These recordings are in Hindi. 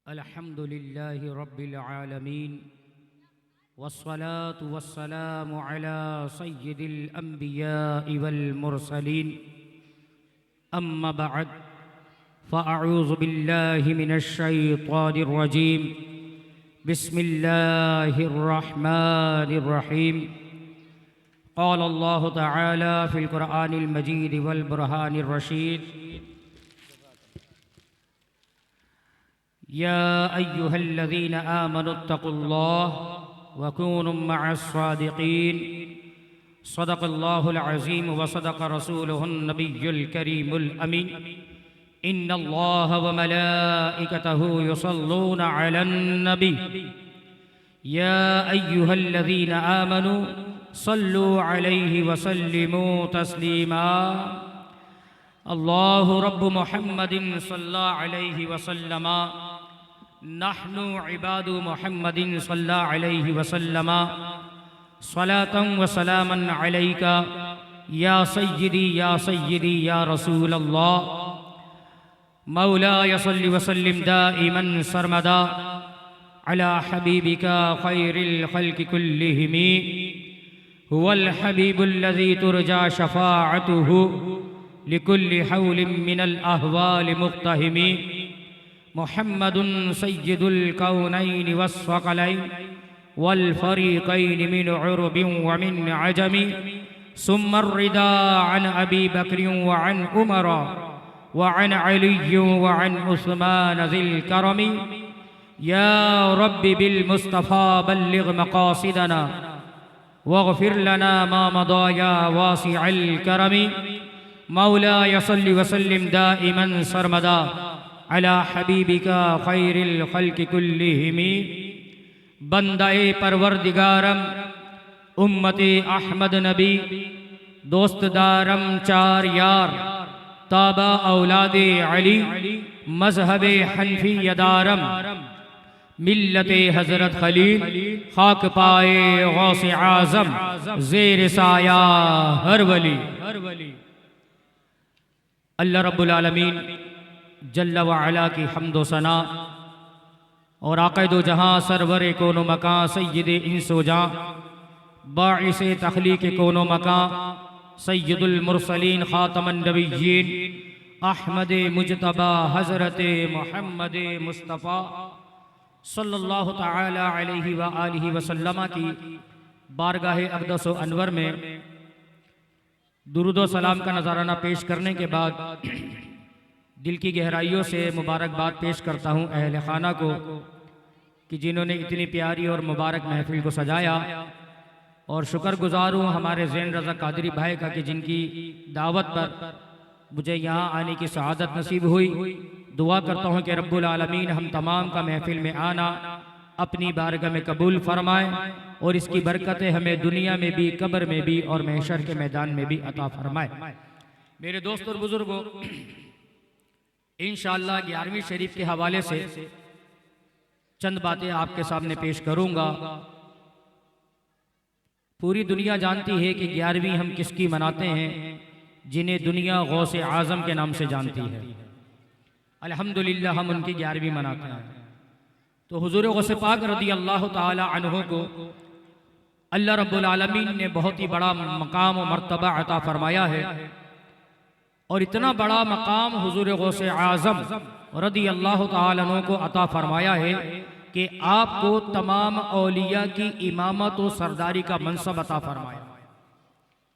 अल्हम्दुलिल्लाहि रब्बिल आलमीन वस्सलातु वस्सलामु अला सय्यिदिल अंबियाइ वल मुरसलीन अम्मा बअद फ़अऊज़ु बिल्लाहि मिनश शैतानिर रजीम बिस्मिल्लाहिर रहमानिर रहीम क़ाल अल्लाहु तआला फ़िल क़ुरआनिल मजीद वल बुरहानिर रशीद या अय्युहल्लज़ीना आमनुत्तक़ुल्लाह वकूनु मअस्सादिक़ीन सदक़ल्लाहुल अज़ीम व सदक़ रसूलुहुन नबियुल करीमुल अमीन इन्नल्लाह व मलाइकतहु युसल्लूना अलन नबी या अय्युहल्लज़ीना आमनु सल्लु अलैहि व सल्लिमू तस्लीमा अल्लाहु रब्बु मुहम्मदिन सल्लल्लाहु अलैहि वसल्लमा नहनु इबादु मुहम्मदिन सल्लल्लाहु अलैहि वसल्लमा सलातन व सलामन अलैका या सय्यदी या रसूल अल्लाह मौलाया सल्लि व सल्लिम दाइमन सरमदा अला हबीबिका खैरिल खल्क़ि कुल्लिहिम हुवल हबीबुल्लज़ी तुरजा शफ़ाअतुहु लिकुल्लि हौलिम मिनल अहवालि मुक़्तहिमी मुहम्मदुन सय्यिदुल कौनैनि वस्सक़लैनि वल फ़रीक़ैनि मिन उरबिन व मिन अजमी सुम्मा रिदा अन अबी बक्रिन व अन उमर व अन अलिय्यिन व अन उस्मान ज़िल करमी या रब्बि बिल मुस्तफ़ा बल्लिग़ मक़ासिदना वग़फ़िर लना मा मदा या वासिअल करमी मौलाया सल्लि व सल्लिम दाइमन सरमदा अला हबीबिका खैरिल खल्क़ि कुल्लिहिम बंदाए परवरदिगारम उम्मते अहमद नबी दोस्तदारम चार यार ताबा औलादे अली मज़हबे हनफियदारम मिल्लते हज़रत खलील खाक पाए गौसे आज़म ज़ेर साया हर वली। अल्लाह रब्बुल आलमीन जल्ल व अला की हम्दो सना और आक़िदो जहाँ सरवर कोनो मकां सय्यिद इंस व जां बाइस तख़लीक़ कोनो मकां सय्यिदुल मुरसलीन ख़ातमुन नबिय्यीन अहमद मुजतबा हज़रत मुहम्मद मुस्तफ़ा सल्लल्लाहु तआला अलैहि व आलिहि वसल्लम की बारगाह अक़दस व अनवर में दुरूद व सलाम का नज़राना पेश करने के बाद दिल की गहराइयों से मुबारकबाद पेश करता हूँ अहले खाना को कि जिन्होंने इतनी प्यारी और मुबारक महफिल को सजाया, और शुक्रगुजार हूँ हमारे ज़ैन रज़ा कादरी भाई का कि जिनकी दावत पर मुझे यहाँ आने की सआदत नसीब हुई। दुआ करता हूँ कि रब्बुल आलमीन हम तमाम का महफिल में आना अपनी बारगाह में कबूल फरमाए और इसकी बरकतें हमें दुनिया में भी, कब्र में भी और महशर के मैदान में भी अता फरमाए। मेरे दोस्त और बुजुर्गों, इंशाअल्लाह 11वीं शरीफ के हवाले से चंद बातें आपके सामने पेश करूंगा। पूरी दुनिया जानती है कि 11वीं हम किसकी मनाते हैं, जिन्हें दुनिया गौसे आज़म के नाम से जानती है। अल्हम्दुलिल्लाह हम उनकी 11वीं मनाते हैं। तो हुजूर गौसे पाक रज़ी अल्लाह ताला अन्हु को अल्लाह रब्बुल आलमीन ने बहुत ही बड़ा मकाम और मर्तबा अता फरमाया है, और इतना बड़ा मकाम हुजूर गौसे आज़म रज़ी अल्लाह ताला अन्हु को अता फरमाया है कि आपको तमाम औलिया की इमामत और सरदारी का मनसब अता फरमाया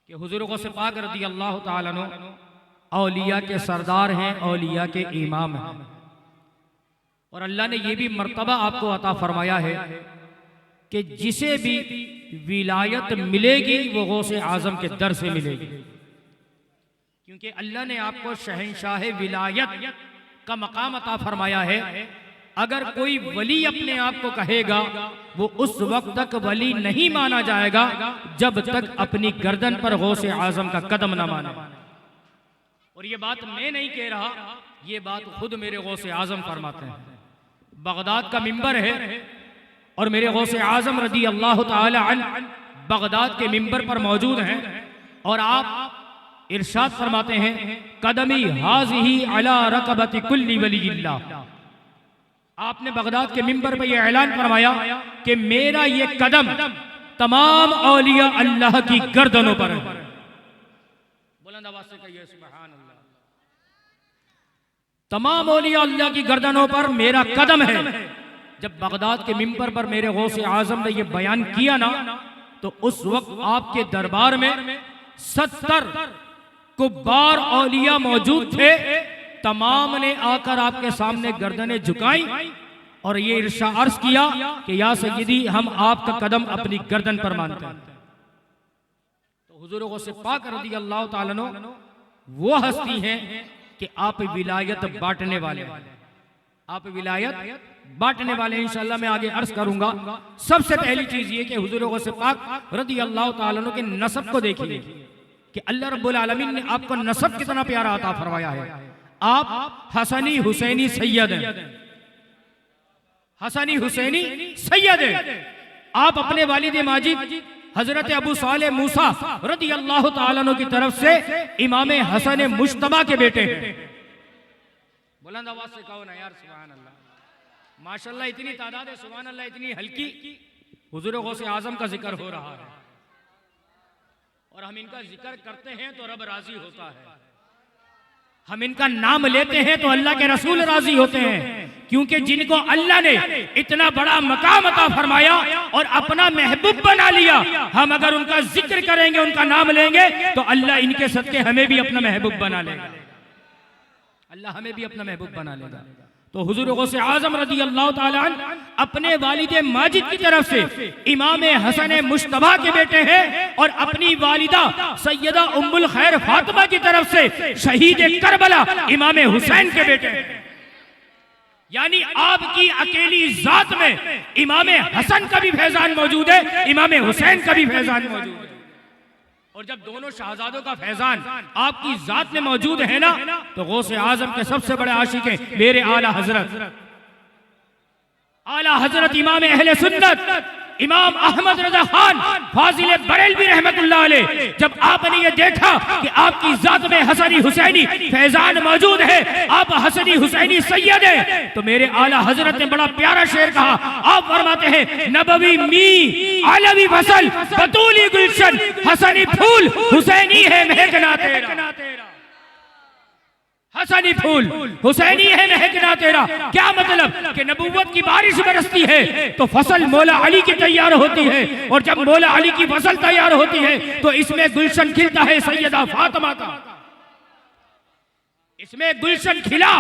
कि हुजूर गौसे पाक रज़ी अल्लाह ताला अन्हु औलिया के सरदार हैं, औलिया के इमाम हैं। और अल्लाह ने यह भी मर्तबा आपको अता फरमाया है कि जिसे भी विलायत मिलेगी वो गौसे आज़म के दर से मिलेगी, क्योंकि अल्लाह ने आपको शहंशाह विलायत का मकाम अता फरमाया है। अगर कोई वली अपने आप को कहेगा वो उस वक्त तक वली नहीं माना जाएगा जब तक अपनी गर्दन पर गौसे आज़म का कदम न माने। और ये बात मैं नहीं कह रहा, ये बात खुद मेरे गौसे आज़म फरमाते हैं। बगदाद का मिंबर है और मेरे गौसे आज़म रज़ी अल्लाह ताला अन्हु बगदाद के मिंबर पर मौजूद हैं, और आप इरशाद फरमाते हैं कदमी हाज़िही अला रक़बति कुल्ली वलीयिल्लाह आपने बगदाद के मिंबर पर यह ऐलान फरमाया कि मेरा ये कदम तमाम औलिया अल्लाह की गर्दनों पर है। बुलंद आवाज से कहिए सुभान अल्लाह। तमाम औलिया अल्लाह की गर्दनों पर मेरा कदम है। जब बगदाद के मिंबर पर मेरे गौसे आजम ने यह बयान किया ना, तो उस वक्त आपके दरबार में 70 कुब्बार औलिया मौजूद थे। तमाम ने आकर आपके सामने गर्दनें झुकाई और ये इरशा अर्ज किया कि या सय्यदी, हम आपका कदम अपनी गर्दन पर मानते हैं। तो हुजूर गौसे पाक रज़ी अल्लाह ताला अन्हु वो हस्ती हैं कि आप विलायत बांटने वाले, आप विलायत बांटने वाले। इंशाअल्लाह मैं आगे अर्ज करूंगा। सबसे पहली चीज ये कि हुजूर गौसे पाक रज़ी अल्लाह ताला अन्हु के नसब को देखिए कि अल्लाह रब्बुल आलमीन ने आपको नसब कितना प्यारा अता फरमाया है। आप हसनी हुसैनी सैयद हैं, हसनी हुसैनी सैयद हैं। आप अपने वालिद माजिद हजरत अबू सालेह मूसा रज़ी अल्लाह ताला अन्हु की तरफ से इमाम हसन मुश्तबा के बेटे हैं। बुलंद आवाज से कहो ना यार सुभान अल्लाह। माशाअल्लाह इतनी तादाद है, सुभान अल्लाह, इतनी हल्की। हुजूर गौसे आजम का जिक्र हो रहा है और हम इनका जिक्र करते हैं तो रब राजी होता है। हम इनका नाम लेते हैं तो अल्लाह के रसूल राजी होते हैं, क्योंकि जिनको अल्लाह ने इतना बड़ा मकाम अता फरमाया और अपना महबूब बना लिया, हम अगर उनका जिक्र करेंगे, उनका नाम लेंगे, तो अल्लाह इनके सदके हमें भी अपना महबूब बना लेगा। अल्लाह हमें भी अपना महबूब बना लेगा। तो हुजूर गौसे आजम रज़ी अल्लाह ताला अन्हु अपने वालिद माजिद की तरफ से इमाम हसन मुश्तबा के बेटे हैं और अपनी वालिदा सैयदा उम्मुल खैर फातिमा की तरफ से शहीद करबला इमाम हुसैन के बेटे हैं। यानी आपकी अकेली जात में इमाम हसन का भी फैजान मौजूद है, इमाम हुसैन का भी फैजान मौजूद है। और जब दोनों शहजादों का फैजान आपकी जात में मौजूद है ना, तो गौसे आजम के सबसे बड़े आशिक हैं मेरे आला हजरत इमाम अहले सुन्नत इमाम अहमद रजा खान फाजिल बरेलवी रहमतुल्लाह अलैह। जब आपने ये देखा कि आपकी जात में हसनी हुसैनी फैजान मौजूद है, आप हसनी हुसैनी सैयद हैं, तो मेरे आला हजरत ने बड़ा प्यारा शेर कहा। आप फरमाते हैं, नबवी मी आलवी फसल बतूली गुलशन हसनी फूल हुसैनी है महकना तेरा। हसनी फूल हुसैनी है महकना तेरा। क्या मतलब कि नबूवत की बारिश बरसती है तो फसल मौला अली की तैयार होती है, और जब मौला अली की फसल तैयार होती है तो इसमें गुलशन खिलता है सैयदा फातिमा का। इसमें गुलशन खिला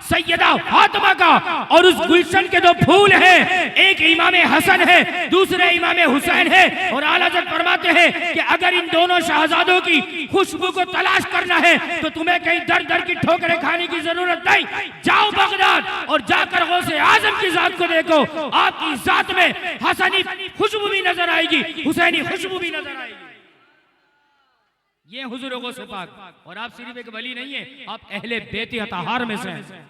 सैयदा फातिमा का, और उस गुलशन के दो फूल हैं, एक इमाम हसन है, दूसरे इमाम हुसैन है। और आला हज़रत फरमाते हैं कि अगर इन दोनों शहजादों की खुशबू को तलाश करना है तो तुम्हें कहीं दर दर की ठोकरें खाने की जरूरत नहीं। जाओ बगदाद और जाकर गौसे आजम की जात को देखो, आपकी जात में हसनी खुशबू भी नजर आएगी, हुसैनी खुशबू भी नजर आएगी। ये हुजूर गौसे पाक, और आप सिर्फ एक वली नहीं है, आप अहले बेत अतहार में से हैं,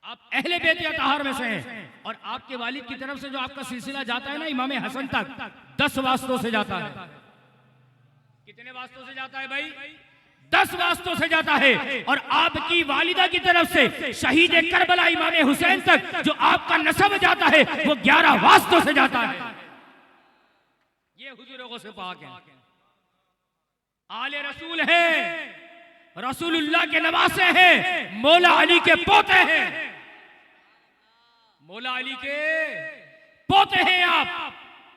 आप अहले बेत अतहार में से हैं। और आपके वालिद की तरफ से जो आपका सिलसिला जाता है ना इमाम हसन तक, 10 वास्तों से जाता है। कितने वास्तों से जाता है भाई? 10 वास्तों से जाता है। और आपकी वालिदा की तरफ से शहीद करबला इमाम हुसैन तक जो आपका नसब जाता है वो 11 वास्तों से जाता है। ये हुजूर गौसे पाक है, आले रसूल हैं, रसूलुल्लाह के नवासे हैं, मौला अली के पोते हैं, मौला अली के पोते हैं आप।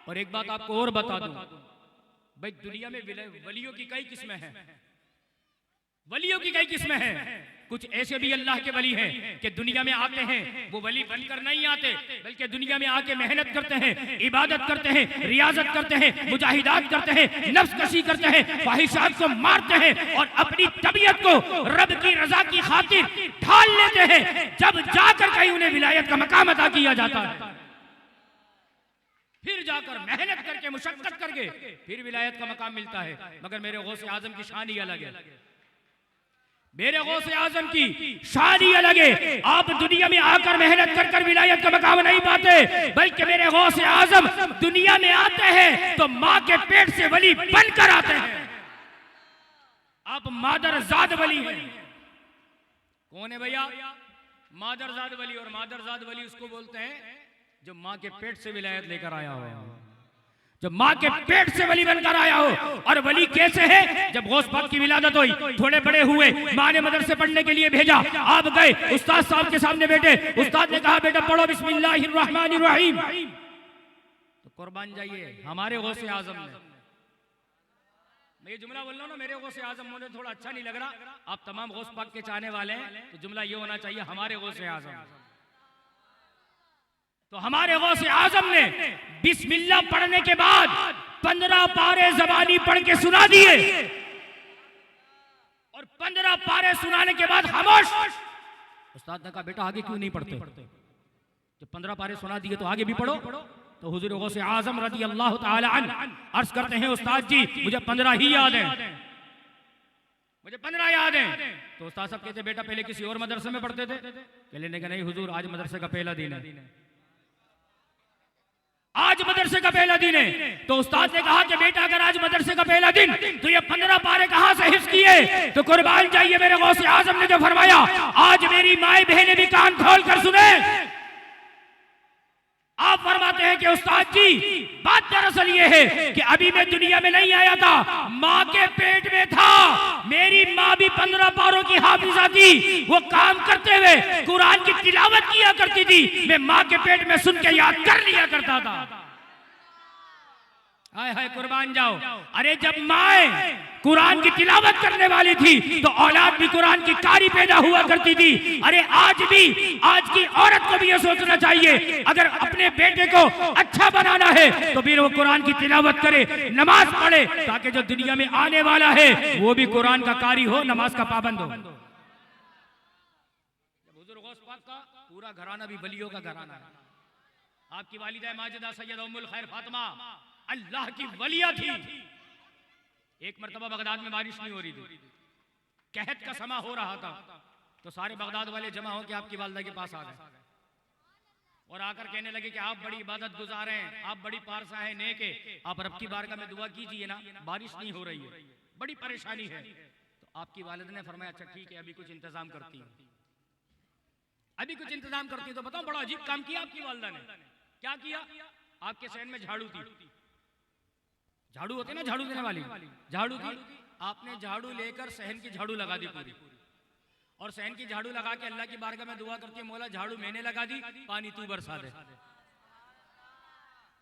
और एक बात आपको और बता दूं भाई, दुनिया में वलियों की कई किस्में हैं, वलियों की कई किस्में हैं। कुछ ऐसे भी अल्लाह के वली हैं कि दुनिया में आते हैं, वो वली बनकर नहीं आते, बल्कि दुनिया में आके मेहनत करते हैं, इबादत करते हैं, रियाजत करते हैं, मुजाहिदात करते हैं, नफ्स कशी करते हैं, ख्वाहिशात को मारते हैं और अपनी तबीयत को रब की रजा की खातिर ढाल लेते हैं। जब जाकर कहीं उन्हें विलायत का मकाम अता किया जाता है, फिर जाकर मेहनत करके मुशक्कत करके फिर विलायत का मकाम मिलता है। मगर मेरे गौसे आजम की शान ही अलग है, मेरे गौसे आजम की शान ही अलग है। आप दुनिया में आकर मेहनत कर कर विलायत का मकाम नहीं पाते, बल्कि मेरे गौसे आजम दुनिया में आते हैं तो माँ के पेट से वली बनकर आते हैं। आप मादरजाद वली हैं। कौन है भैया? मादरजाद वली, और मादरजाद वली उसको बोलते हैं जो माँ के पेट से विलायत लेकर आया हो, जब माँ के पेट से वली बनकर आया हो। और वली कैसे है? जब गौस पाक की विलादत हुई, थोड़े बड़े हुए, माँ ने मदरसे पढ़ने के लिए भेजा, आप गए, उस्ताद साहब के सामने बैठे, उस्ताद ने कहा बेटा पढ़ो बिस्मिल्लाहिर्रहमानिर्रहीम, तो कुर्बान जाइए हमारे गौसे आजम ने, मैं ये जुमला बोल रहा हूँ ना, मेरे गौसे आजम मुझे थोड़ा अच्छा नहीं लग रहा, आप तमाम गौस पाक के चाहने वाले हैं, तो जुमला ये होना चाहिए हमारे गौसे आजम। तो हमारे गौसे आजम ने बिस्मिल्लाह पढ़ने के बाद 15 पारे ज़बानी पढ़ के सुना दिए, और 15 पारे सुनाने के बाद खामोश। उस्ताद ने कहा बेटा आगे क्यों नहीं पढ़ते? जब 15 पारे सुना दिए तो आगे भी पढ़ो। तो हुजूर गौसे आजम रज़ी अल्लाह ताला अन्हु अर्ज करते हैं उस्ताद जी मुझे 15 ही याद हैं, मुझे 15 याद हैं। तो उस्ताद साहब कहते बेटा पहले किसी और मदरसे में पढ़ते थे? कहने का नहीं हुजूर आज मदरसे का पहला दिन है, आज मदरसे का पहला दिन है। तो उस्ताद ने कहा कि बेटा अगर आज मदरसे का पहला दिन तो ये 15 पारे कहां से हिफ्ज़ किए? तो कुर्बान जाइए मेरे गौसे आजम ने जो फरमाया, आज मेरी माए बहनें भी कान खोल कर सुने। आप फरमाते हैं कि उस्ताद जी बात दरअसल ये है कि अभी मैं दुनिया में नहीं आया था, माँ के पेट में था, मेरी माँ भी 15 पारों की हाफिजा थी, वो काम करते हुए कुरान की तिलावत किया करती थी, मैं माँ के पेट में सुन के याद कर लिया करता था। हाय हाय कुर्बान जाओ। अरे जब माँ कुरान की तिलावत करने वाली थी तो औलाद भी कुरान की कारी पैदा हुआ करती थी। अरे आज भी आज की औरत को भी ये सोचना चाहिए अगर अपने बेटे को अच्छा बनाना है तो फिर वो कुरान की तिलावत करे, नमाज पढ़े, ताकि जो दुनिया में आने वाला है वो भी कुरान का कारी हो, नमाज का पाबंद हो। हुजूर गौस पाक का पूरा घराना भी वलियों का घराना है। आपकी वालिदा माजिदा सैयदा उम्मुल खैर फातिमा अल्लाह की वलिया थी। एक मरतबा बगदाद में बारिश नहीं हो रही थी, कहत का समा हो रहा था, तो सारे बगदाद वाले जमा होकर आपकी वालिदा के पास आ गए और आकर कहने लगे कि आप बड़ी इबादत गुजार हैं, आप बड़ी पारसा है, नेक है, आप रब की बारगाह में दुआ कीजिए ना, बारिश नहीं हो रही है, बड़ी परेशानी है। तो आपकी वालिदा ने फरमाया अच्छा ठीक है अभी कुछ इंतजाम करती हूँ, अभी कुछ इंतजाम करती हूँ। तो बताओ बड़ा अजीब काम किया आपकी वालिदा ने। क्या किया? आपके सहन में झाड़ू थी, झाड़ू होते ना झाड़ू देने वाली, झाड़ू थी, आपने झाड़ू लेकर सहन की झाड़ू लगा दी पूरी, और सहन की झाड़ू लगा के अल्लाह की बारगाह में दुआ करती है मौला झाड़ू मैंने लगा दी, पानी तू बरसा दे,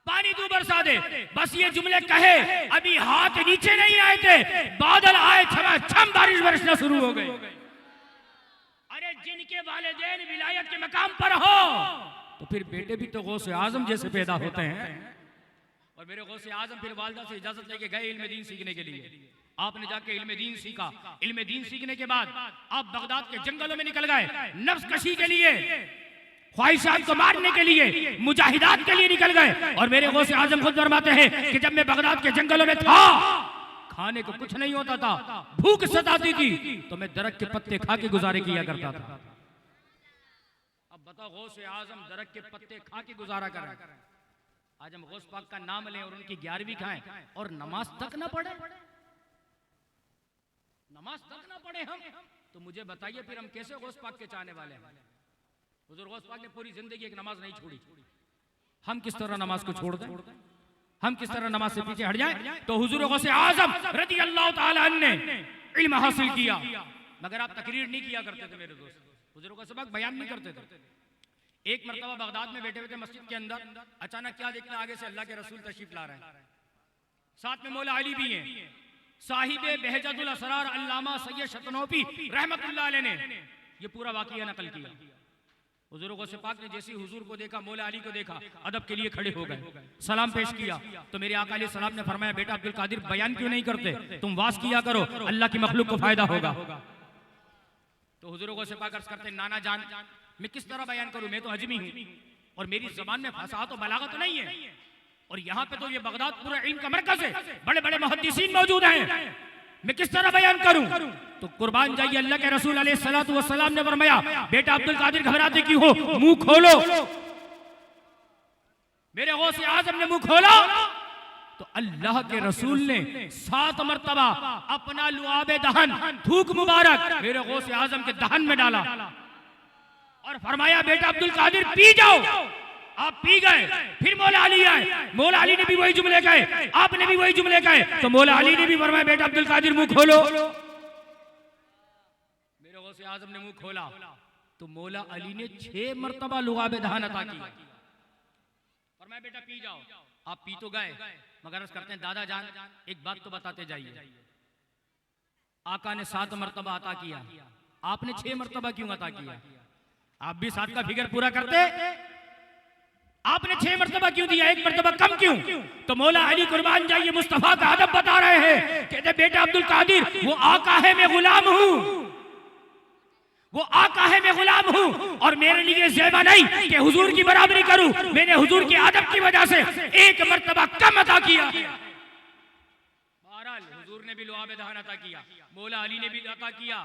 पानी तू बरसा दे। बस ये जुमले कहे अभी हाथ नीचे नहीं आए थे, बादल आए, छमाछम बारिश बरसना शुरू हो गई। अरे जिनके वालिदैन विलायत के मकाम पर हो तो फिर बेटे भी तो गौसे आजम जैसे पैदा होते हैं। और मेरे गौसे आजम फिर वालिदा से इजाजत लेके गए इल्म दीन सीखने के लिए। आपने जाके इल्म दीन सीखा, इल्म दीन सीखने के बाद आप बगदाद के जंगलों में निकल गए, नफ्स कशी के लिए, ख्वाहिशात को मारने के लिए, मुजाहिदात के लिए निकल गए। और मेरे गौसे आजम खुद फरमाते हैं कि जब मैं बगदाद के जंगलों में था खाने को कुछ नहीं होता था, भूख सताती थी, तो मैं दरख्त के पत्ते खा के गुजारे किया करता था। अब बताओ गौसे आजम दरख्त के पत्ते खा के गुजारा कर रहे हैं, आज हम गौस पाक का नाम लें और उनकी 11वीं खाएं और नमाज तक ना पढ़े, नमाज तक ना पढ़े हम, तो मुझे बताइए फिर हम कैसे गौस पाक के चाहने वाले हैं। हुजूर गौस पाक ने पूरी जिंदगी एक नमाज नहीं छोड़ी, हम किस तरह नमाज को छोड़ दें, हम किस तरह नमाज से पीछे हट जाएं। तो हुजूर गौसे आजम रज़ी अल्लाह ताला अन्हु ने इल्म हासिल किया, मगर आप तकरीर नहीं किया करते थे मेरे दोस्त, हुजूर गौसे पाक बयान नहीं करते थे। एक मरतबा बगदाद में बैठे हुए थे मस्जिद के अंदर, अचानक क्या देखते आगे से अल्लाह के रसूल तशरीफ ला रहे हैं, साथ में मौला अली भी हैं, साहिबे बहजतुल असरार अल्लामा सैयद शतनोपी रहमतुल्लाह अलैह ने ये पूरा वाक़या नकल किया। हुजूर गौसे पाक ने जैसे हुजूर को देखा, मौला अली को देखा, अदब के लिए खड़े हो गए, सलाम पेश किया। तो मेरे आका अलैहि सलाम ने फरमाया बेटा अब्दुल कादिर बयान क्यों नहीं करते, तुम वाज किया करो, अल्लाह की मखलूक को फायदा होगा। तो हुजूर गौसे पाक अर्ज करते नाना जान मैं किस तरह बयान करूं, मैं तो अजमी हूं और मेरी जबान में फसाहत और बलागत तो नहीं है, और यहाँ पे तो ये बगदाद पूरा इल्म का मरकज है, बड़े बड़े मुहद्दिसीन मौजूद हैं, मैं किस तरह बयान करूं। तो कुर्बान जाइए अल्लाह के रसूल अलैहिस्सलातु वस्सलाम ने फरमाया बेटा अब्दुल कादिर घबराते क्यों हो, मुंह खोलो। मेरे गौसे आजम ने मुंह खोला तो अल्लाह के रसूल ने 7 मरतबा अपना लुआबे दहन थूक मुबारक मेरे गौसे आजम के दहन में डाला। और फरमाया बेटा अब्दुल कादिर पी जाओ। आप पी गए। फिर मौला अली आए, मौला अली ने भी वही जुमले कहे, आपने भी वही जुमले कहे, तो मौला अली ने भी फरमाया बेटा अब्दुल कादिर मुंह खोलो। मेरे गौसे आजम ने मुंह खोला तो मौला अली ने 6 मरतबा लुगाबे दहान अता की। फरमाया बेटा पी जाओ। आप पी तो गए, मगर अर्ज करते हैं दादा जान एक बात तो बताते जाइए। आका ने 7 मरतबा अता किया, आपने 6 मरतबा क्यों अता किया? आप भी 7 का फिगर पूरा करते, आपने 6 मरतबा क्यों दिया, 1 मरतबा कम क्यों? तो मौला अली कुर्बान जाइए मुस्तफा का अदब बता रहे हैं। कहते बेटा अब्दुल कादिर वो आका है मैं गुलाम हूं, वो आका है मैं गुलाम हूं, और मेरे लिए ज़ेबा नहीं कि हुजूर की बराबरी करूं। मैंने हुजूर के अदब की वजह से 1 मरतबा कम अता किया। बहरहाल हुजूर ने भी लुआब दहान अता किया, मौला अली ने भी अता किया।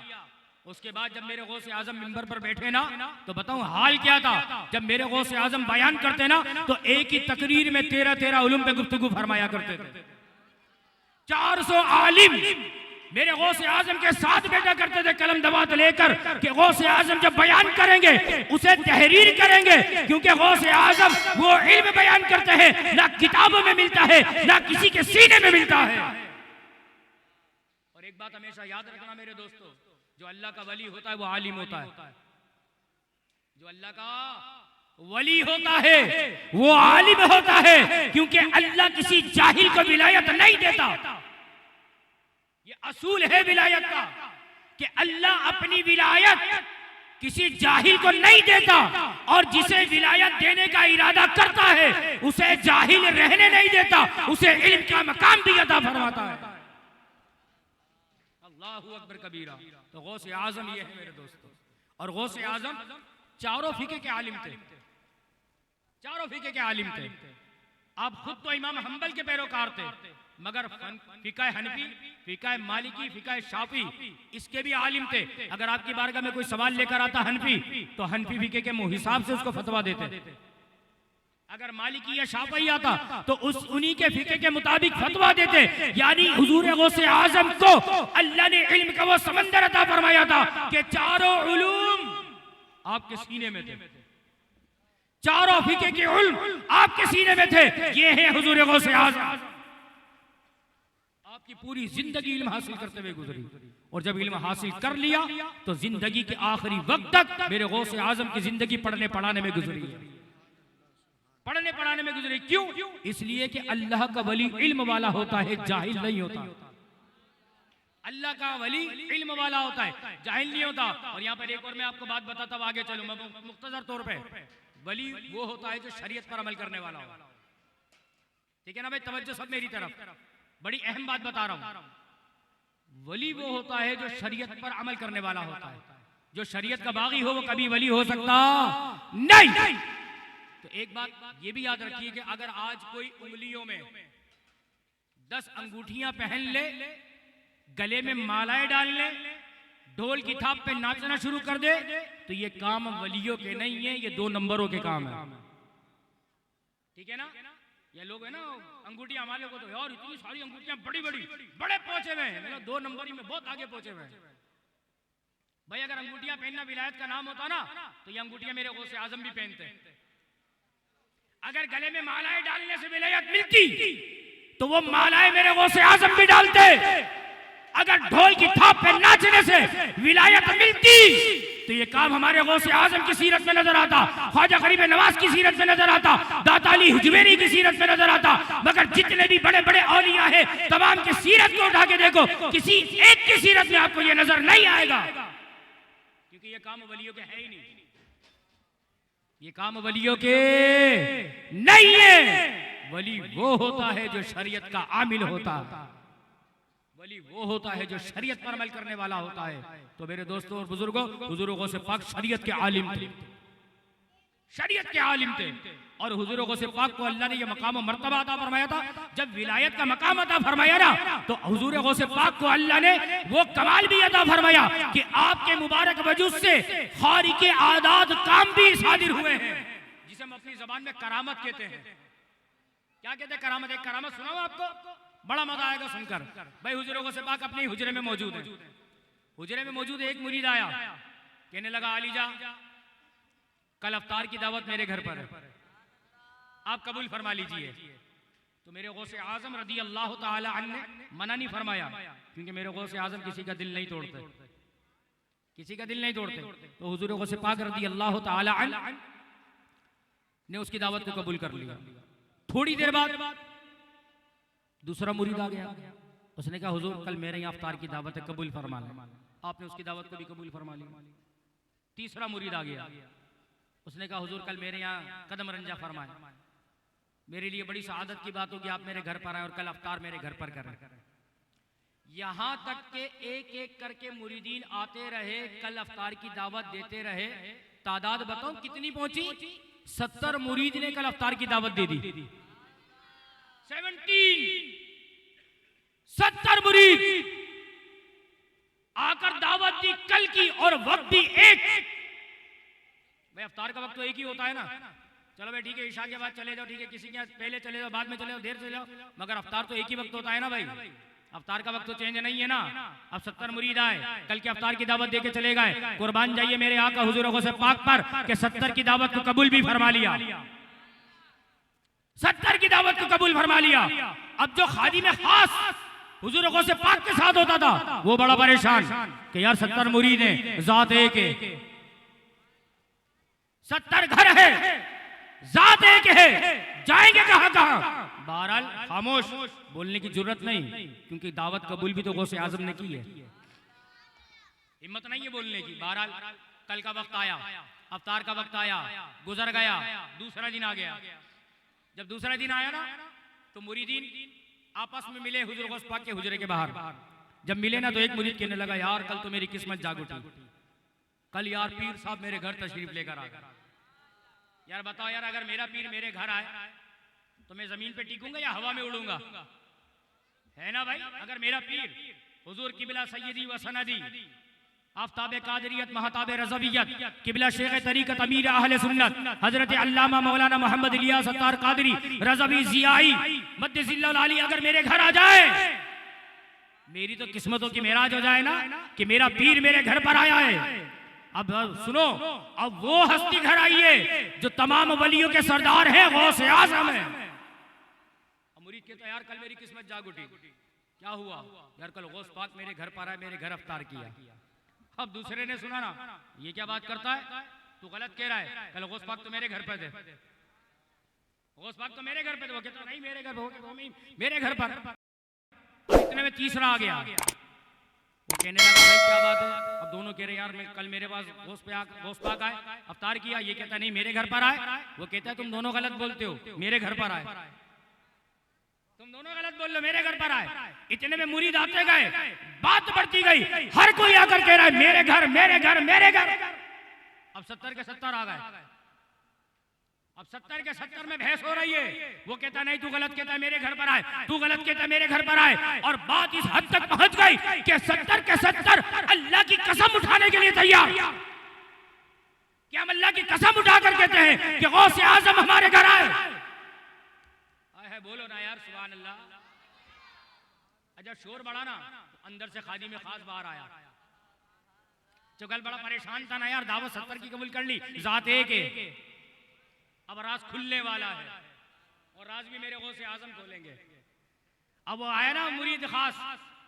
उसके बाद जब मेरे गौसे आजम मिंबर पर बैठे ना, तो बताऊं हाल क्या था। जब मेरे गौसे आजम बयान करते ना, तो एक ही तकरीर में 13 उलूम पे गुफ्तगू फरमाया करते थे। 400 आलिम मेरे गौसे आजम के साथ बैठा करते थे कलम दवात लेकर कि गौसे आजम जब बयान करेंगे उसे तहरीर करेंगे, क्योंकि गौसे आजम वो इल्म बयान करते हैं ना किताबों में मिलता है ना किसी के सीने में मिलता है। और एक बात हमेशा याद रखना मेरे दोस्तों, जो अल्लाह का वली होता है वो आलिम होता है। जो अल्लाह का वली होता है वो आलिम होता है, क्योंकि अल्लाह किसी जाहिल को विलायत नहीं देता। ये असूल है विलायत का कि अल्लाह अपनी विलायत किसी जाहिल को नहीं देता, और जिसे विलायत देने का इरादा करता है उसे जाहिल रहने नहीं देता, उसे इल्म का मकाम भी अता फरमाता है। अल्लाहू अकबर कबीरा। तो गौसे आजम ये है मेरे दोस्तों, और गौसे आजम चारों फिके के आलिम थे, चारों फिके के आलिम थे। आप खुद तो इमाम हंबल के पैरोकार थे, मगर फिका हनफी, फिका मालिकी, फिका शाफी इसके भी आलिम थे। अगर आपकी बारगाह में कोई सवाल लेकर आता हनफी, तो हनफी फिके के मुंह हिसाब से उसको फतवा देते। अगर मालिकी या शाफी आता तो उन्हीं के फिके के मुताबिक फतवा देते। यानी हुजूर गौसे आजम को अल्लाह ने इल्म का वो समंदर अता फरमाया था कि चारों उलूम आपके सीने में थे, चारों फिके के उल्म आपके सीने में थे। ये है हुजूर गौसे आजम। आपकी पूरी जिंदगी इल्म हासिल करते हुए गुजरी, और जब इल्म हासिल कर लिया तो जिंदगी के आखिरी वक्त तक मेरे गौसे आजम की जिंदगी पढ़ने पढ़ाने में गुजरी है, पढ़ने पढ़ाने में गुजरी। क्यों? इसलिए कि अल्लाह का वली इल्म वाला होता है, जाहिल नहीं होता। अल्लाह का वली इल्म वाला होता है, जाहिल नहीं होता। और यहाँ पर एक और मैं आपको बात बताता हूँ, आगे चलूँ मैं मुख्तसर तौर पे। वली वो होता है जो शरीयत पर अमल करने वाला हो। ठीक है ना भाई, तवज्जो सब मेरी तरफ, बड़ी अहम बात बता रहा हूं। वली वो होता है जो शरीयत पर अमल करने वाला होता है। जो शरीयत का बागी हो वो कभी वली हो सकता नहीं। तो एक बात ये भी याद रखिए कि अगर आज कोई उंगलियों में 10 अंगूठियां पहन ले, गले में मालाएं डाल ले, ढोल की थाप पे नाचना शुरू कर दे, तो ये काम वलियों के नहीं है, ये 2 नंबरों के काम है। ठीक है ना? ये लोग है ना अंगूठियां हमारे को तो यार इतनी सारी अंगूठियां बड़ी बड़ी बड़े पहुंचे हुए हैं, मतलब 2 नंबर में बहुत आगे पहुंचे हुए हैं। भाई अगर अंगूठियां पहनना विलायत का नाम होता ना, तो ये अंगूठियां मेरे गौसे आजम भी पहनते। अगर गले में मालाएं डालने से विलायत मिलती तो वो मालाएं मेरे गौसे आजम भी डालते। अगर ढोल की थाप पे नाचने से विलायत मिलती तो ये काम हमारे गौसे आजम की सीरत में नजर आता, ख्वाजा गरीब नवाज की सीरत में नजर आता, दाता अली हुजवेरी की सीरत में नजर आता। मगर जितने भी बड़े बड़े औलिया हैं तमाम की सीरत को उठा के देखो, किसी एक की सीरत में आपको ये नजर नहीं आएगा, क्योंकि ये काम वलियों के है ही नहीं। ये काम वलियों के नहीं है। वली वो होता है जो शरीयत का आमिल होता है, वली वो होता है जो शरीयत पर अमल करने वाला होता है। तो मेरे दोस्तों और बुजुर्गों, बुजुर्गों से पाक शरीयत के आलिम थे, शरीयत के आलिम थे। और हुजूरों से पाक को अल्लाह ने ये मकाम और मर्तबा अता फरमाया था। जब विलायत का मकाम अता फरमाया ना, तो हुजूर से पाक को अल्लाह ने वो कमाल भी अता फरमाया कि आपके मुबारक वजूद से खारिके आदात काम भी सादिर हुए हैं, जिसे हम अपनी जबान में करामत कहते हैं। क्या कहते हैं करामत? एक करामत सुनाऊं आपको, बड़ा मजा आएगा सुनकर। भाई हुजूरों से पाक अपने हुजरे में मौजूद है, हुजरे में मौजूद एक मुरीद आया, कहने लगा अली जा कल अफ्तार की दावत मेरे घर पर है, आप कबूल फरमा लीजिए। तो मेरे गौसे आजम रदी अल्लाह ताला अन्हु ने मना नहीं फरमाया, क्योंकि मेरे गौसे आजम किसी का दिल नहीं तोड़ते, किसी का दिल नहीं तोड़ते। तो हुजूर गौसे पाक रदी अल्लाह ताला अन्हु ने उसकी दावत को कबूल कर लिया। थोड़ी देर बाद दूसरा मुरीद आ गया, उसने कहा हुजूर कल मेरे यहाँ अफ्तार की दावत है, कबूल फरमा लें। आपने उसकी दावत को भी कबूल फरमा लिया। तीसरा मुरीद आ गया, उसने कहा हुजूर कल मेरे यहाँ कदम रंजा फरमाए, मेरे लिए बड़ी सआदत की बात होगी, आप मेरे घर पर आए और कल अफ्तार मेरे घर पर करें। यहां तक के एक एक करके मुरीदीन आते रहे, कल अफ्तार की दावत देते रहे। तादाद बताओ कितनी पहुंची? 70 मुरीद ने कल अफ्तार की दावत दे दी। 70 मुरीद आकर दावत दी कल की, और वक्त भी एक। भाई अफ्तार का वक्त तो एक ही होता है ना। चलो भाई ठीक है, ईशा के बाद चले जाओ, ठीक है, किसी के पहले चले जाओ, बाद में चले जाओ, देर से जाओ, मगर अफ्तार तो एक ही वक्त होता है ना भाई। अफ्तार का वक्त तो चेंज नहीं है ना। अब 70 मुरीद आए, कल के अफ्तार की दावत देके चले गए। कुर्बान जाइए मेरे आका हुजूर गौसे पाक पर कि 70 की दावत को कबूल भी फरमा लिया, 70 की दावत को कबूल फरमा लिया। अब जो खादिम खास हुजूर गौसे पाक के साथ होता था, वो बड़ा परेशान कि यार 70 मुरीद हैं, जात एक है, 70 घर है, जात एक है, जाएंगे कहां कहां। बहरहाल खामोश, बोलने की जरूरत नहीं, क्योंकि दावत कबूल भी तो गौसे आजम ने की है, हिम्मत नहीं है बोलने की। बहरहाल कल का वक्त आया, अफ्तार का वक्त आया, गुजर गया, दूसरा दिन आ गया। जब दूसरा दिन आया ना, तो मुरीदीन आपस में मिले हुजूर गौस पाक के हुजरे के बाहर। जब मिले ना, तो एक मुरीद कहने लगा यार कल तो मेरी किस्मत जाग उठी, कल यार पीर साहब मेरे घर तशरीफ लेकर आ गए। यार बताओ यार, अगर मेरा पीर मेरे घर आए तो मैं जमीन पे टिकूंगा या हवा में उड़ूंगा? है ना भाई। अगर मेरा पीर हुजूर किबला सैयदी व सनदी आफ्ताब कादरियत महताब रज़वियत किबला शेख तरीक़त अमीर अहले सुन्नत हजरत अल्लामा मौलाना मोहम्मद इलियास अत्तार कादरी रज़वी ज़ियाई मद्दिसिल्लाहुल आली अगर मेरे घर आ जाए, मेरी तो किस्मतों की मेराज हो जाए ना कि मेरा पीर मेरे घर पर आया है। अब सुनो, अब वो हस्ती घर आई है जो तमाम वलियों के सरदार हैं, गौसे आज़म है। मुरीद कहता यार कल मेरी किस्मत जाग उठी। क्या हुआ? यार कल गौस पाक मेरे घर पर आया, मेरे घर अफ्तार किया। अब दूसरे ने सुना ना, ये क्या बात करता है, तू गलत कह रहा है, कल गौस पाक तो मेरे घर पर थे, गौस पाक तो मेरे घर पे थे। वो कहता नहीं मेरे घर पर, मेरे घर पर। इतने में तीसरा आ गया, वो कहने लगा भाई क्या बात है? अब दोनों कह रहे यार मैं कल मेरे पास गौस पाक आए, अफ्तार किया। ये कहता नहीं मेरे घर पर आए, वो कहता है तुम दोनों गलत बोलते हो, मेरे घर पर आए, तुम दोनों गलत बोल लो, मेरे घर पर आए। इतने में मुरीद आते गए, बात बढ़ती गई, हर कोई आकर कह रहा है मेरे घर मेरे घर मेरे घर। अब 70 के 70 आ गए। अब 70 के 70 में बहस हो रही है। वो कहता नहीं तू गलत कहता है, मेरे घर पर आए, तू गलत कहता है, मेरे घर पर आए। और बात इस हद तक पहुंच गई कि 70 के 70 अल्लाह की कसम उठाने के लिए तैयार। क्या हम अल्लाह की कसम उठाकर कहते हैं कि गौसे आजम हमारे घर आए? है बोलो ना यार सुभान अल्लाह। जब शोर बढ़ा ना, तो अंदर से खादी में खास बाहर आया। चुगल बड़ा परेशान था ना यार, दावत 70 की कबूल कर ली, जात एक है। अब राज खुलने वाला है, और राज भी मेरे गौसे आजम खोलेंगे। अब वो आया ना मुरीद खास,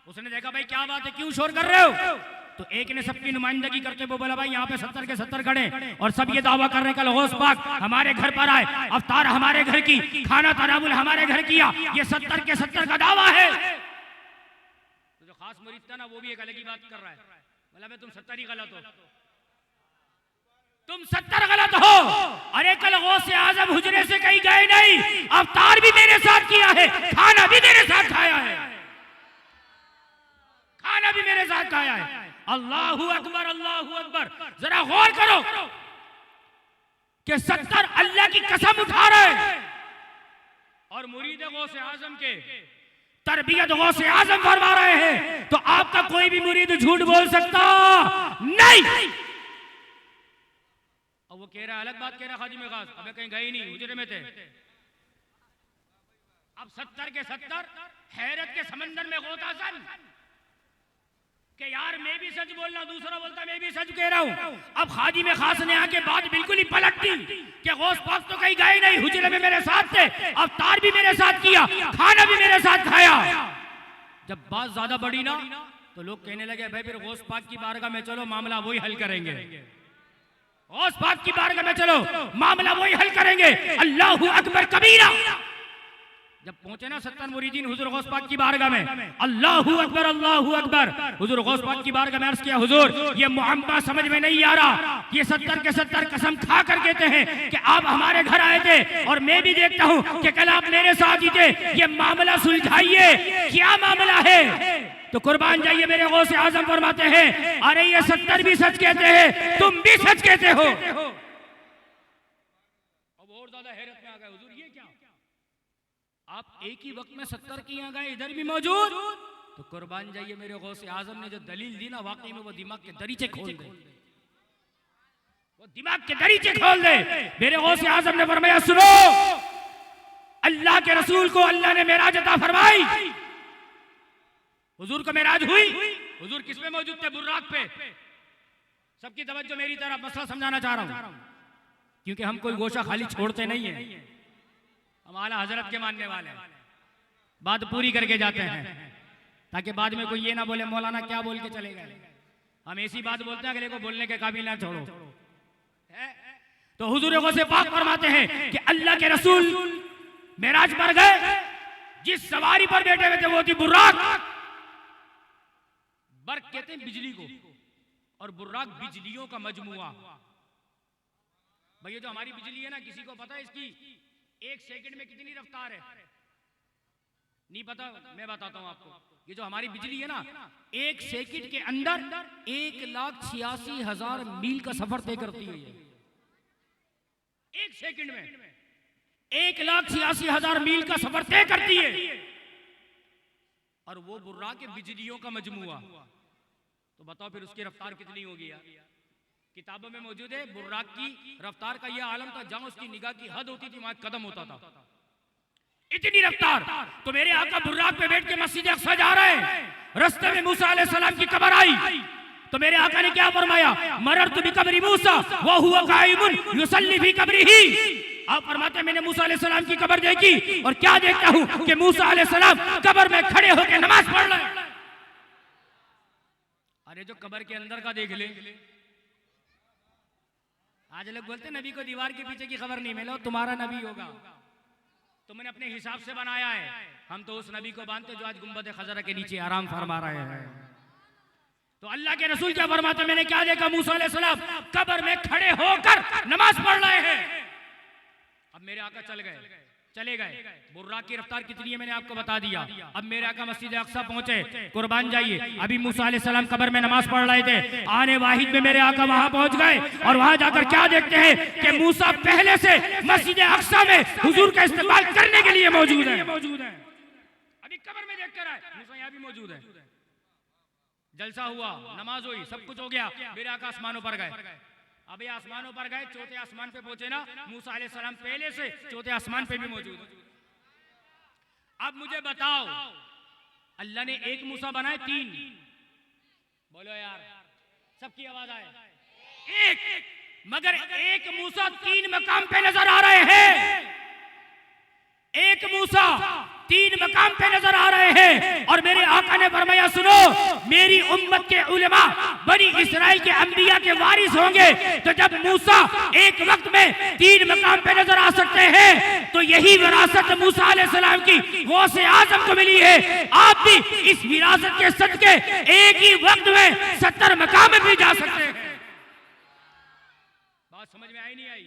उसने देखा भाई क्या बात है, क्यों शोर कर रहे हो? तो एक ने सबकी नुमाइंदगी करते वो बोला भाई यहाँ पे 70 के 70 खड़े और सब ये दावा कर रहे कल गौस पाक हमारे घर पर आए, अफ्तार हमारे घर की, खाना तनावुल हमारे घर किया, ये 70 के 70 का दावा है। तो जो खास मुरीद था ना, वो भी एक अलग ही बात कर रहा है, बोला भाई तुम 70 ही गलत हो, तुम 70 गलत हो। अरे कल गौसे आजम हुजरे से कहीं गए नहीं, अफ्तार भी मेरे साथ किया है, खाना भी मेरे साथ खाया है, खाना भी मेरे साथ खाया है। अल्लाहु अकबर, अल्लाहु अकबर। जरा गौर करो कि 70 अल्लाह की कसम उठा रहे हैं और मुरीद गौसे आजम के तरबियत गौसे आजम फरमा रहे हैं। तो आपका कोई भी मुरीद झूठ बोल सकता नहीं। अब वो कह रहा है अलग बात, कह रहा खादिम खास, अबे कहीं गए नहीं, हुजरे में थे। अब 70 के 70 हैरत के समंदर में गोतासन। कि यार मैं भी सच बोल रहा हूं, दूसरा बोलता मैं भी सच कह रहा हूं। अब खादी में खास ने आके बात बिल्कुल ही पलट दी कि गौस पाक तो कहीं गए नहीं, हुजरे में मेरे साथ थे, अवतार भी मेरे साथ किया, खाना भी मेरे साथ खाया। जब बात ज्यादा बड़ी ना तो लोग कहने लगे भाई फिर गौस पाक की बारगाह में चलो, मामला वही हल करेंगे। गौस पाक की बारगाह में चलो, मामला वही हल करेंगे। अल्लाहू अकबर कबीरा। जब पहुंचे ना 70 मुरीदीन हुजूर गौस पाक की बारगाह में, अल्लाहू अकबर अल्लाहू अकबर। हुजूर गौस पाक की बारगाह में अर्ज किया, हुजूर ये मुअम्मा समझ में नहीं आ रहा। ये 70 के 70 कसम खा कर कहते हैं कि आप हमारे घर आए थे और मैं भी देखता हूं कि कल आप मेरे साथ ही थे। ये मामला सुलझाइए, क्या मामला है? तो कुर्बान जाइए मेरे गौसे आजम फरमाते हैं, अरे ये 70 भी सच कहते हैं, तुम भी सच कहते हो। अब और ज्यादा हैरत में आ गए, हुजूर ये क्या? आप एक ही वक्त में 70 की यहाँ गए, इधर भी मौजूद। तो कुर्बान जाइए मेरे गौसे आजम ने जो दलील दी ना, वाकई में वो दिमाग के दरीचे खोल दे, वो दिमाग के दरीचे खोल दे। मेरे गौसे आजम ने फरमाया, सुनो, अल्लाह के रसूल को अल्लाह ने मेराज अता फरमाई। हुजूर को मेराज हुई। हुजूर किस पे मौजूद थे? बुर्राक पे। सबकी तवज्जो मेरी तरफ, मसला समझाना चाह रहा हूं, क्योंकि हम कोई गोशा खाली छोड़ते नहीं है। हम आला हजरत के मानने वाले हैं, बात पूरी करके जाते हैं ताकि बाद में कोई ये ना बोले मौलाना क्या बोल के चले गए। हम ऐसी बात बोलते हैं अगले को बोलने के काबिल ना छोड़ो। तो हुजूर गौसे पाक फरमाते हैं कि अल्लाह के रसूल मेराज पर गए, जिस सवारी पर बैठे हुए थे वो थी बुर्राक। बर्क कहते हैं बिजली को, और बुर्राक बिजलियों का मजमुआ। भैया जो हमारी बिजली है ना, किसी को पता है इसकी 1 सेकंड में कितनी रफ्तार है? नहीं पता? मैं बताता हूं आपको। ये जो हमारी बिजली है ना, 1 सेकंड के अंदर 1,86,000 मील का सफर तय करती है। 1 सेकंड में 1,86,000 मील का सफर तय करती है। और वो बुर्राक के बिजलियों का मजमुआ। तो बताओ फिर उसकी रफ्तार कितनी होगी यार? किताबों में मौजूद है बुर्राक की रफ्तार का यह आलम था, जहां उसकी निगाह की हद होती थी वहां कदम होता था, इतनी रफ्तार। तो मेरे आका बुर्राक पे बैठ के मस्जिद अक्सा जा रहे हैं, रास्ते में मूसा अलैहि सलाम की कब्र आई। तो मेरे आका ने क्या फरमाया? मररतु बिकब्रि मूसा व हुवा काइमुन युसल्ली फी कब्रिही। आप फरमाते मैंने मूसा अलैहि सलाम की कब्र देखी और क्या देखता हूं कि मूसा अलैहि सलाम कब्र में खड़े होकर नमाज पढ़ रहे हैं। अरे जो कब्र के अंदर का देख ले। आज लोग बोलते नबी को दीवार के पीछे की खबर नहीं मिला, तुम्हारा नबी होगा, तुमने अपने हिसाब से बनाया है। हम तो उस नबी को मानते जो आज गुंबद खजरा के नीचे आराम फरमा रहे हैं। तो अल्लाह के रसूल क्या फरमाते, मैंने क्या देखा? मूसा अलैहि सलाम कब्र में खड़े होकर नमाज पढ़ रहे हैं। अब मेरे आका चले गए। बुर्राक की रफ्तार कितनी है मैंने आपको बता दिया। अब मेरे आका मस्जिद अक्सा पहुंचे, कुर्बान जाइए। अभी मूसा अलैहि सलाम कब्र में नमाज पढ़ रहे थे, आने वाहिद में मेरे आका वहां पहुंच गए और वहां जाकर क्या देखते हैं कि मूसा पहले से मस्जिद अक्सा में हुजूर का इस्तेमाल करने के लिए मौजूद है। अभी कब्र में देख कर आए, मूसा यहाँ भी मौजूद है। जलसा हुआ, नमाज हुई, सब कुछ हो गया। मेरे आका आसमानों पर गए। अभी आसमानों पर गए, चौथे आसमान पे पहुंचे ना, मूसा अलैहि सलाम पहले से चौथे आसमान पे भी मौजूद। अब मुझे बताओ, अल्लाह ने एक मूसा बनाए 3? बोलो यार, सबकी आवाज आए। एक, मगर एक मूसा 3 मकाम पे नजर आ रहे हैं। एक मूसा 3 मकाम पे नजर आ रहे हैं। और मेरे आका ने फरमाया, सुनो, मेरी उम्मत के उलेमा बनी इस्राइल के अंबिया के वारिस होंगे। तो जब मूसा एक वक्त में 3 मकाम पे नजर आ सकते हैं, तो यही विरासत मूसा अलैहि सलाम की गौसे आजम को मिली है। आप भी इस विरासत के सदके एक ही वक्त में 70 मकाम में भी जा सकते हैं। बात समझ में आई नहीं आई?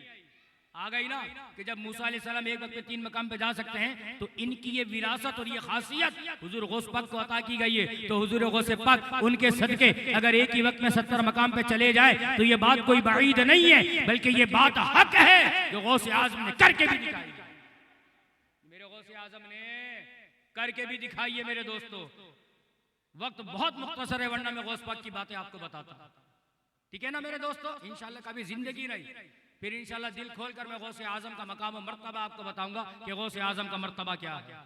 आ गई ना कि जब मूसा अलैहि सलाम एक वक्त में 3 मकाम पे जा सकते हैं, तो इनकी ये विरासत और ये खासियत हुजूर गौस पाक को अता की गई है। तो हुजूर गौस पाक उनके सदके अगर एक ही वक्त में 70 मकाम पे चले जाए, तो ये बात कोई बाईद नहीं है, बल्कि ये बात हक है जो गौस आजम ने करके भी दिखाई। मेरे गौस आजम ने करके भी दिखाई है। मेरे दोस्तों, वक्त बहुत मुख्तसर है, वरना मैं गौस पाक की बातें आपको बताता। ठीक है ना मेरे दोस्तों? इंशाल्लाह कभी जिंदगी रही फिर इंशाल्लाह दिल खोलकर मैं गौसे आजम का मकाम और मर्तबा आपको बताऊंगा कि गौसे आजम का मर्तबा क्या है।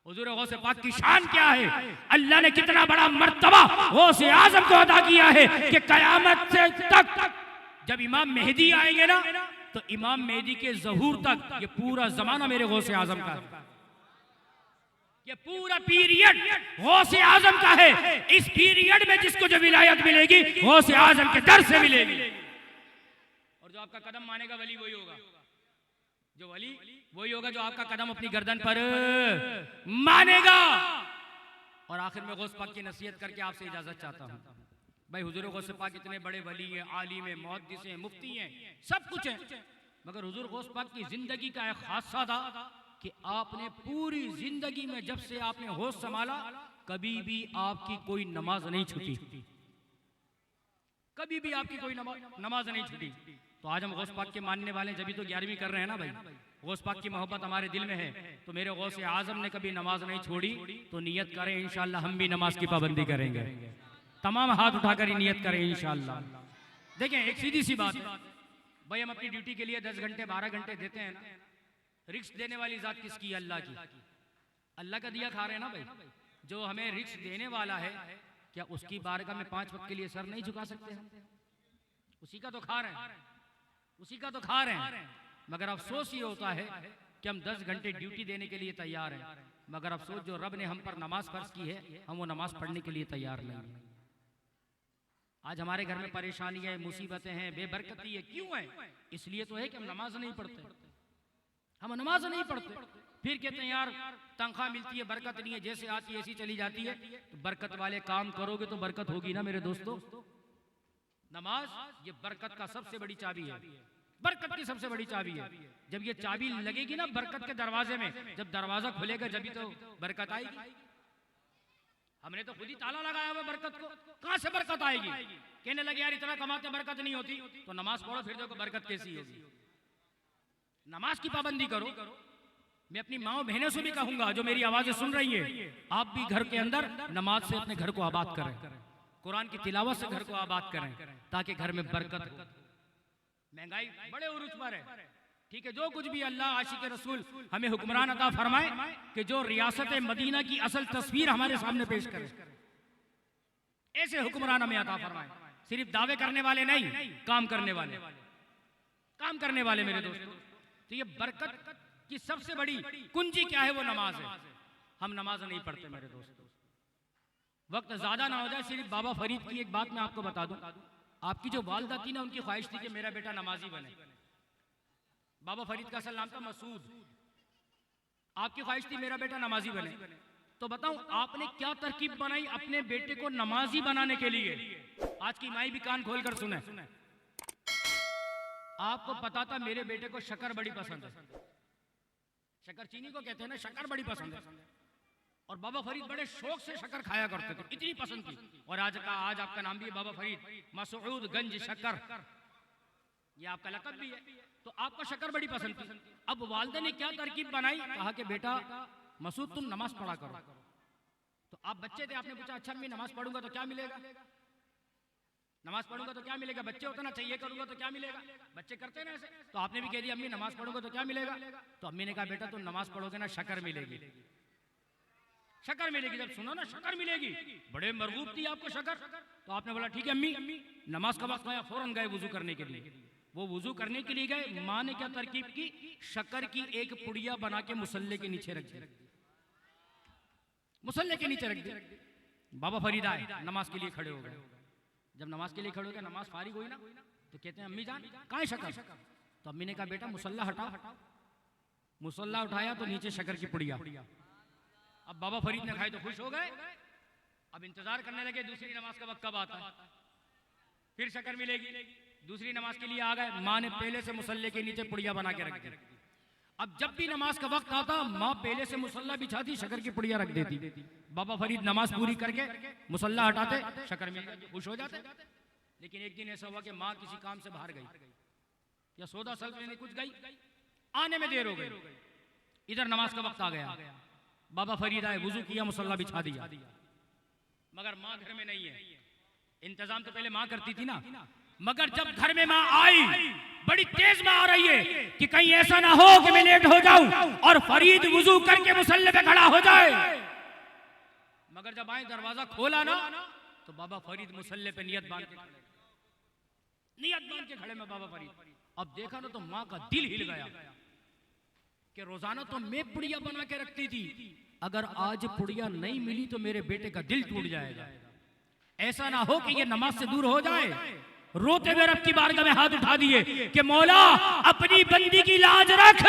हुजूर गौसे पाक की शान क्या है, अल्लाह ने कितना बड़ा मर्तबा गौसे आजम को अदा किया है कि कयामत से तक जब इमाम मेहदी आएंगे ना, तो इमाम मेहदी के ज़हूर तक ये पूरा जमाना मेरे गौसे आजम का है। ये पूरा पीरियड गौसे आजम का है। इस पीरियड में जिसको जो विलायत मिलेगी गौसे आजम के दर से मिलेगी। और जो आपका कदम मानेगा वली वही होगा, जो वली वही होगा जो आपका कदम अपनी गर्दन पर मानेगा। और आखिर में गौस पाक की नसीहत करके आपसे इजाजत चाहता हूँ। भाई हुजूर गौस पाक इतने बड़े वली हैं, आलिम हैं, मुहद्दिस हैं, मुफ्ती हैं, सब कुछ है, मगर हुजूर गौस पाक की जिंदगी का एक खासा था कि आपने पूरी जिंदगी में जब से आपने होश संभाला कभी भी आपकी कोई नमाज नहीं छूटी, कभी भी आपकी कोई नमाज नहीं छूटी। तो आज हम गौस पाक के मानने वाले जब भी तो 11वीं कर रहे हैं ना भाई, गौस पाक की मोहब्बत हमारे दिल में है। तो मेरे गौसे आजम ने कभी नमाज नहीं छोड़ी, तो नियत करें इंशाअल्लाह हम भी नमाज की पाबंदी करेंगे। तमाम हाथ उठाकर ही नियत करें इंशाअल्लाह। देखें एक सीधी सी बात है भाई, हम अपनी ड्यूटी के लिए 10 घंटे 12 घंटे देते हैं ना, रिस्क देने वाली जात किसकी? अल्लाह की। अल्लाह का दिया खा रहे हैं ना भाई। जो हमें रिस्क देने वाला है, क्या उसकी बारगाह में 5 वक्त के लिए सर नहीं झुका सकते हम? उसी का तो खा रहे हैं, उसी का तो खा रहे हैं। मगर अफसोस ये होता है कि हम 10 घंटे ड्यूटी देने के लिए तैयार हैं, मगर अफसोस जो रब ने हम पर नमाज फर्ज की है हम वो नमाज पढ़ने के लिए तैयार नहीं हैं। आज हमारे घर में परेशानियां, मुसीबतें हैं, बेबरकती है, क्यों है? इसलिए तो है कि हम नमाज नहीं पढ़ते। हम नमाज नहीं पढ़ते, फिर कहते हैं यार तनख्वाह मिलती है, बरकत नहीं है, जैसे आती है ऐसी चली जाती है। तो बरकत वाले काम करोगे तो बरकत होगी ना मेरे दोस्तों। नमाज ये बरकत का सबसे बड़ी चाबी है, बरकत की सबसे बड़ी चाबी है। जब ये चाबी लगेगी ना बरकत के दरवाजे में, जब दरवाजा खुलेगा जब तो बरकत आएगी। हमने तो खुद ही ताला लगाया हुआ बरकत को, कहां से बरकत आएगी? कहने लगे यार इतना कमाते बरकत नहीं होती, तो नमाज पढ़ो फिर देखो बरकत कैसी होगी। नमाज की पाबंदी करो। मैं अपनी माओ बहनों से भी कहूंगा जो मेरी आवाजें सुन रही है, आप भी घर के अंदर नमाज से अपने घर को आबाद करें, कुरान की तिलावत से घर को आबाद करें, ताकि घर में बरकत हो। महंगाई बड़े उरूज पर है, ठीक है, जो कुछ भी अल्लाह आशिक रसूल हमें हुक्मरान अता फरमाए कि जो रियासत मदीना की असल तस्वीर हमारे सामने पेश करे, ऐसे हुक्मरान हमें अता फरमाए। सिर्फ दावे करने वाले नहीं, काम करने वाले, काम करने वाले मेरे दोस्तों। तो ये बरकत की सबसे बड़ी कुंजी क्या है? वो नमाज है। हम नमाज नहीं पढ़ते मेरे दोस्तों। वक्त ज्यादा ना हो जाए, सिर्फ बाबा फरीद की एक बात मैं आपको बता दूं। आपकी जो वालदा थी ना, उनकी ख्वाहिश थी कि मेरा बेटा नमाजी बने। बाबा फरीद का असल नाम था मसूद। आपकी ख्वाहिश थी मेरा बेटा नमाजी बने। तो बताऊं आपने क्या तरकीब बनाई अपने बेटे को नमाजी बनाने के लिए? आज की माई भी कान खोल कर सुने। आपको पता था मेरे बेटे को शक्कर बड़ी पसंद है, शक्कर चीनी को कहते हैं ना, शक्कर बड़ी पसंद है। और बाबा फरीद बड़े शौक से शक्कर खाया करते थे, इतनी पसंद थी। और आज आपका नाम भी है बाबा फरीद, मसूद गंज शक्कर, ये आपका लक़ब भी है। तो आपको शक्कर बड़ी पसंद थी। अब वालिदा ने क्या तरकीब बनाई, कहा कि बेटा मसूद तुम नमाज पढ़ा करो। तो आप बच्चे थे, आपने पूछा अच्छा मैं नमाज पढ़ूंगा तो क्या मिलेगा? नमाज पढ़ूंगा तो क्या मिलेगा? बच्चे होते ना, चाहिए करूंगा तो क्या मिलेगा? बच्चे करते ना ऐसे। तो आपने भी कह दिया अम्मी नमाज पढ़ूंगा तो क्या मिलेगा? तो अम्मी ने कहा बेटा तुम नमाज पढ़ोगे ना शक्कर मिलेगी, शक्कर मिलेगी। जब सुनो ना शक्कर मिलेगी, बड़े मरगूब थी आपको शक्कर। तो आपने बोला ठीक है अम्मी। नमाज का वक्त आया, फौरन गए वुजू करने के लिए। वो वुजू करने के लिए गए, माँ ने क्या तरकीब की, शक्कर की एक पुड़िया बना के मुसल्ले के नीचे रख दी, मुसल्ले के नीचे रख दी। बाबा फरीद आए, नमाज के लिए खड़े हो गए। जब नमाज के लिए खड़े हो गए, नमाज फारिग हुई ना, तो कहते हैं अम्मी जान कहाँ है शक्कर? तो अम्मी ने कहा बेटा मुसल्ला हटाओ। मुसल्ला उठाया तो नीचे शक्कर की पुड़िया। अब बाबा फरीद ने खाई तो खुश हो गए। अब इंतजार करने लगे दूसरी नमाज का वक्त कब आता है, फिर शक्कर मिलेगी। दूसरी नमाज के लिए आ गए, माँ ने पहले से मुसल्ले के नीचे पुड़िया बना के रख दी। अब जब भी नमाज का वक्त आता, माँ पहले से मुसल्ला बिछाती, शक्कर की पुड़िया रख देती। बाबा फरीद नमाज पूरी करके मुसल्ला हटाते, शक्कर मिल जाती, खुश हो जाते। लेकिन एक दिन ऐसा हुआ कि माँ किसी काम से बाहर गई या सौदा सल्फ लेने कुछ गई, आने में देर हो गई। इधर नमाज का वक्त आ गया, बाबा फरीद आए, वुजू किया, मुसल्ला बिछा दिया, मगर माँ घर में नहीं है। इंतजाम तो पहले माँ करती थी ना, मगर जब घर में माँ आई, बड़ी तेज माँ आ रही है, कि कहीं ऐसा ना हो कि मैं लेट हो जाऊं और फरीद वुजू करके मुसल्ले पे खड़ा हो जाए। मगर जब आए दरवाजा खोला ना तो बाबा फरीद मुसल्ले पे नियत बांध के खड़े में बाबा फरीद। अब देखा ना तो माँ का दिल हिल गया कि रोजाना तो मैं पुड़िया बना के रखती थी, अगर आज पुड़िया नहीं मिली तो मेरे बेटे का दिल टूट जाएगा। ऐसा ना हो कि ये नमाज से दूर हो जाए। रोते हुए रब की बारगाह में हाथ उठा दिए कि मौला अपनी बंदी की लाज रख,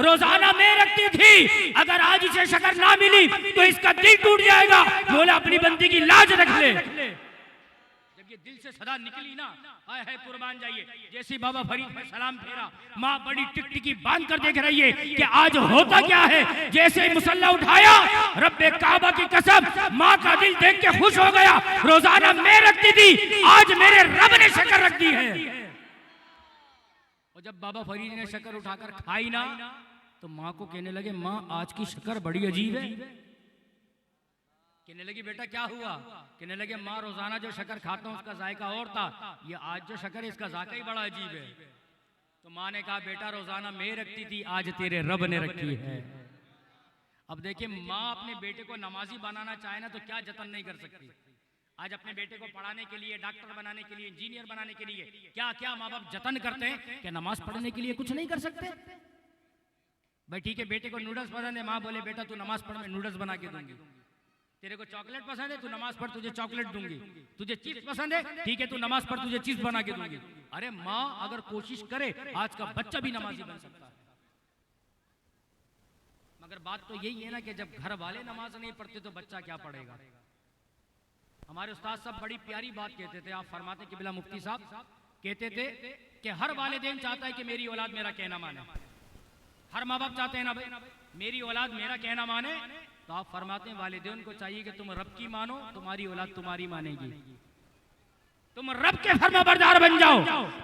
रोजाना मैं रखती थी, अगर आज इसे शक्कर ना मिली तो इसका दिल टूट जाएगा। मौला अपनी बंदी की लाज रख ले। जब ये दिल से सदा निकली ना, हाय हाय कुर्बान जाइए। जैसे बाबा फरीद ने सलाम फेरा, माँ बड़ी टिकटिकी बांध कर देख रही है कि आज होता क्या है। जैसे ही मुसल्ला उठाया, रब्बे काबा की कसम, माँ का दिल देख के खुश हो गया। रोजाना मैं रखती थी, आज मेरे रब ने शक्कर रख दी है। और जब बाबा फरीद ने शक्कर उठाकर खाई ना तो माँ को कहने लगे, माँ आज की शक्कर बड़ी अजीब है। कहने लगी बेटा क्या हुआ? कहने लगे माँ रोजाना जो शक्कर खाता हूँ उसका जायका और था, ये आज जो शक्कर है इसका जायका ही बड़ा अजीब है। तो माँ ने कहा बेटा रोजाना मैं रखती थी, आज तेरे रब ने रखी है। अब देखिए माँ अपने बेटे को नमाजी बनाना चाहे ना तो क्या जतन नहीं कर सकती। आज अपने बेटे को पढ़ाने के लिए, डॉक्टर बनाने के लिए, इंजीनियर बनाने के लिए क्या क्या माँ बाप जतन करते हैं कि नमाज पढ़ने के लिए कुछ नहीं कर सकते। भाई ठीक है बेटे को नूडल्स पसंद है, माँ बोले बेटा तू नमाज पढ़ मैं नूडल्स बना के दूंगी। तेरे को चॉकलेट पसंद है, तू नमाज पढ़ तुझे चॉकलेट दूंगी। तुझे चिप्स पसंद है, ठीक है तू नमाज पढ़ तुझे चिप्स बना के दूंगी। अरे माँ अगर कोशिश करे आज का बच्चा भी नमाजी बन सकता है। मगर बात तो यही है ना कि जब घर वाले नमाज नहीं पढ़ते तो बच्चा क्या पढ़ेगा। हमारे उस्ताद साहब बड़ी प्यारी बात कहते थे, आप फरमाते कि बिला मुफ्ती साहब कहते थे कि हर वालिदैन चाहता है कि मेरी औलाद मेरा कहना माने। हर माँ बाप चाहते हैं ना भाई मेरी औलाद मेरा कहना माने। तो आप फरमाते हैं वालिदैन को चाहिए कि तुम रब की मानो, तुम्हारी औलाद तुम्हारी मानेगी। तुम रब के फर्माबरदार बन जाओ,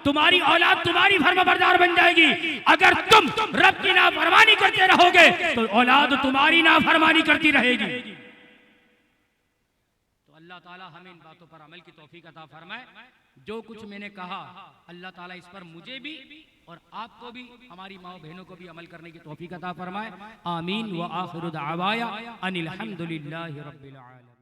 तुम्हारी औलाद तुम्हारी फर्माबरदार बन जाएगी। अगर तुम रब की नाफरमानी करते रहोगे तो औलाद तुम्हारी नाफरमानी करती रहेगी। तो अल्लाह ताला हमें इन बातों पर अमल की तौफीक अता फरमाए। जो कुछ मैंने कहा अल्लाह ताला इस पर मुझे भी और आपको भी, हमारी माओ बहनों को भी अमल करने की तौफीक अता फरमाए। आमीन व आखिरु दावाया अनिल हम्दुलिल्लाहि रब्बिल आलमीन।